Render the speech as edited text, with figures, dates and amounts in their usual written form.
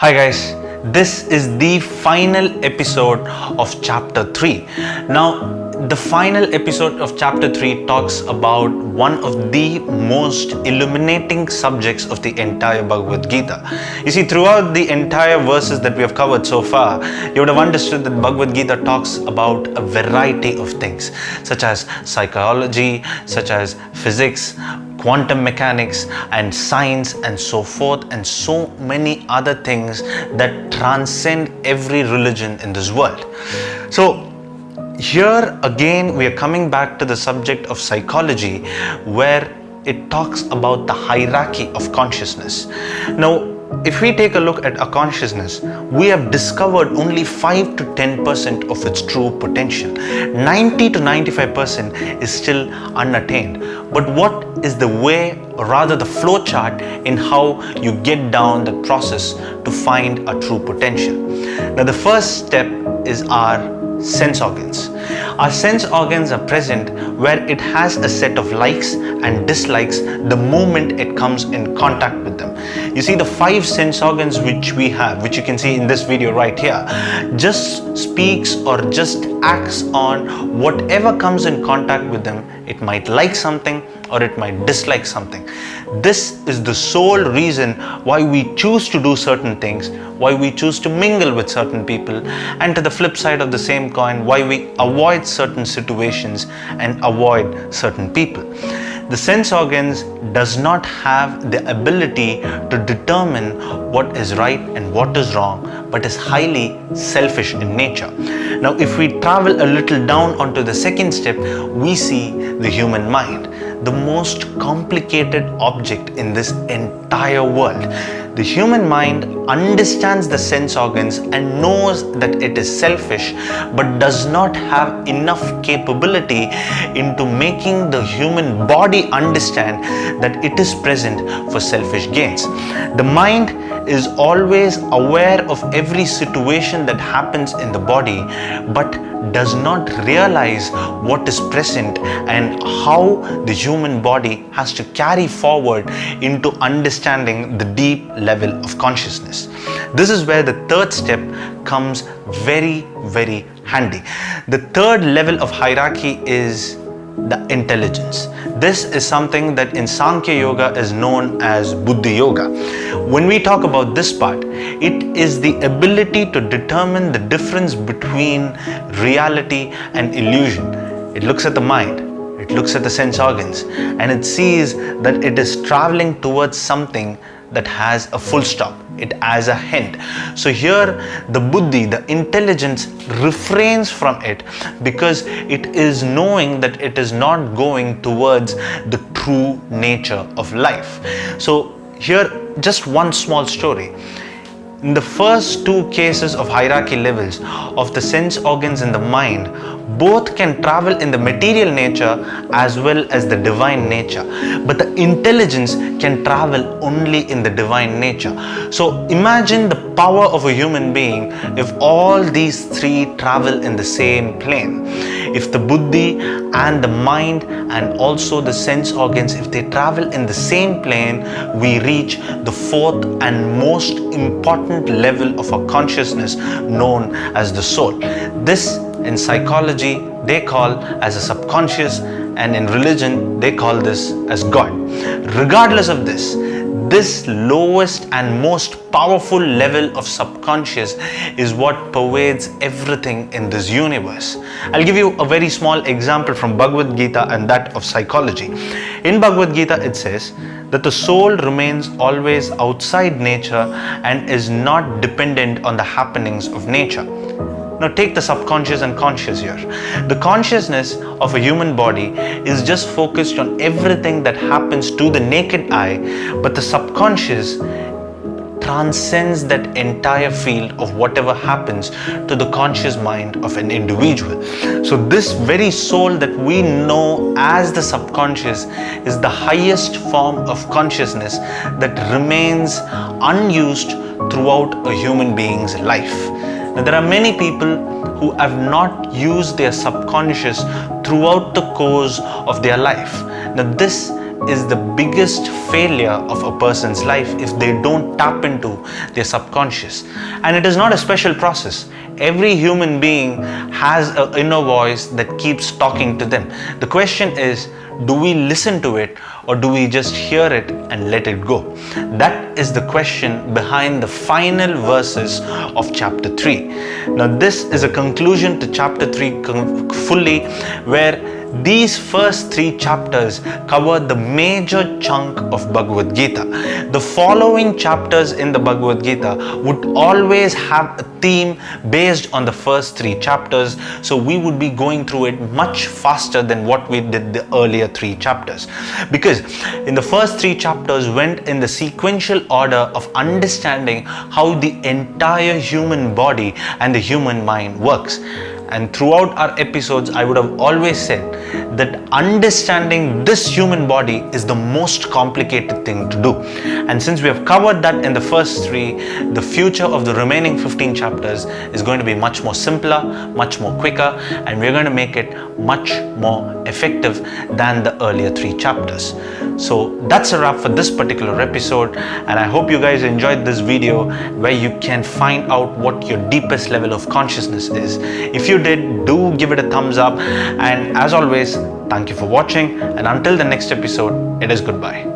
Hi guys, this is the final episode of chapter 3. Now, the final episode of chapter 3 talks about one of the most illuminating subjects of the entire Bhagavad Gita. You see, throughout the entire verses that we have covered so far, you would have understood that Bhagavad Gita talks about a variety of things, such as psychology, such as physics, quantum mechanics and science and so forth, and so many other things that transcend every religion in this world. So here again we are coming back to the subject of psychology, where it talks about the hierarchy of consciousness. Now, if we take a look at our consciousness, we have discovered only 5 to 10% of its true potential. 90 to 95% is still unattained. But what is the way, or rather the flow chart, in how you get down the process to find a true potential? Now, the first step is our sense organs. Our sense organs are present where it has a set of likes and dislikes the moment it comes in contact with them. You see, the 5 sense organs which we have, which you can see in this video right here, just speaks or just acts on whatever comes in contact with them. It might like something or it might dislike something. This is the sole reason why we choose to do certain things, why we choose to mingle with certain people, and to the flip side of the same coin, why we avoid certain situations and avoid certain people. The sense organs does not have the ability to determine what is right and what is wrong, but is highly selfish in nature. Now, if we travel a little down onto the second step, we see the human mind, the most complicated object in this entire world. The human mind understands the sense organs and knows that it is selfish, but does not have enough capability into making the human body understand that it is present for selfish gains. The mind is always aware of every situation that happens in the body, but does not realize what is present and how the human body has to carry forward into understanding the deep level of consciousness. This is where the third step comes very, very handy. The third level of hierarchy is the intelligence. This is something that in Sankhya Yoga is known as Buddhi Yoga. When we talk about this part, it is the ability to determine the difference between reality and illusion. It looks at the mind, it looks at the sense organs, and it sees that it is traveling towards something that has a full stop. It has a hint. So here the buddhi, the intelligence, refrains from it because it is knowing that it is not going towards the true nature of life. So here, just one small story. In the first 2 cases of hierarchy levels of the sense organs in the mind, both can travel in the material nature as well as the divine nature, but the intelligence can travel only in the divine nature. So imagine the power of a human being if all these 3 travel in the same plane. If the buddhi and the mind and also the sense organs, if they travel in the same plane, we reach the 4th and most important level of our consciousness, known as the soul. This in psychology they call as a subconscious, and in religion they call this as God. Regardless of this lowest and most powerful level of subconscious is what pervades everything in this universe. I'll give you a very small example from Bhagavad Gita and that of psychology. In Bhagavad Gita it says that the soul remains always outside nature and is not dependent on the happenings of nature. Now take the subconscious and conscious here. The consciousness of a human body is just focused on everything that happens to the naked eye, but the subconscious transcends that entire field of whatever happens to the conscious mind of an individual. So this very soul that we know as the subconscious is the highest form of consciousness that remains unused throughout a human being's life. Now, there are many people who have not used their subconscious throughout the course of their life. Now, this is the biggest failure of a person's life if they don't tap into their subconscious. And it is not a special process. Every human being has an inner voice that keeps talking to them. The question is, do we listen to it, or do we just hear it and let it go? That is the question behind the final verses of chapter 3. Now this is a conclusion to chapter 3 fully, where these first 3 chapters cover the major chunk of Bhagavad Gita. The following chapters in the Bhagavad Gita would always have a theme based on the first 3 chapters, so we would be going through it much faster than what we did the earlier 3 chapters, because in the first 3 chapters went in the sequential order of understanding how the entire human body and the human mind works. And throughout our episodes, I would have always said that understanding this human body is the most complicated thing to do. And since we have covered that in the first 3, the future of the remaining 15 chapters is going to be much more simpler, much more quicker, and we're going to make it much more effective than the earlier 3 chapters. So that's a wrap for this particular episode, and I hope you guys enjoyed this video where you can find out what your deepest level of consciousness is. If you did, do give it a thumbs up, and as always, thank you for watching, and until the next episode, it is goodbye.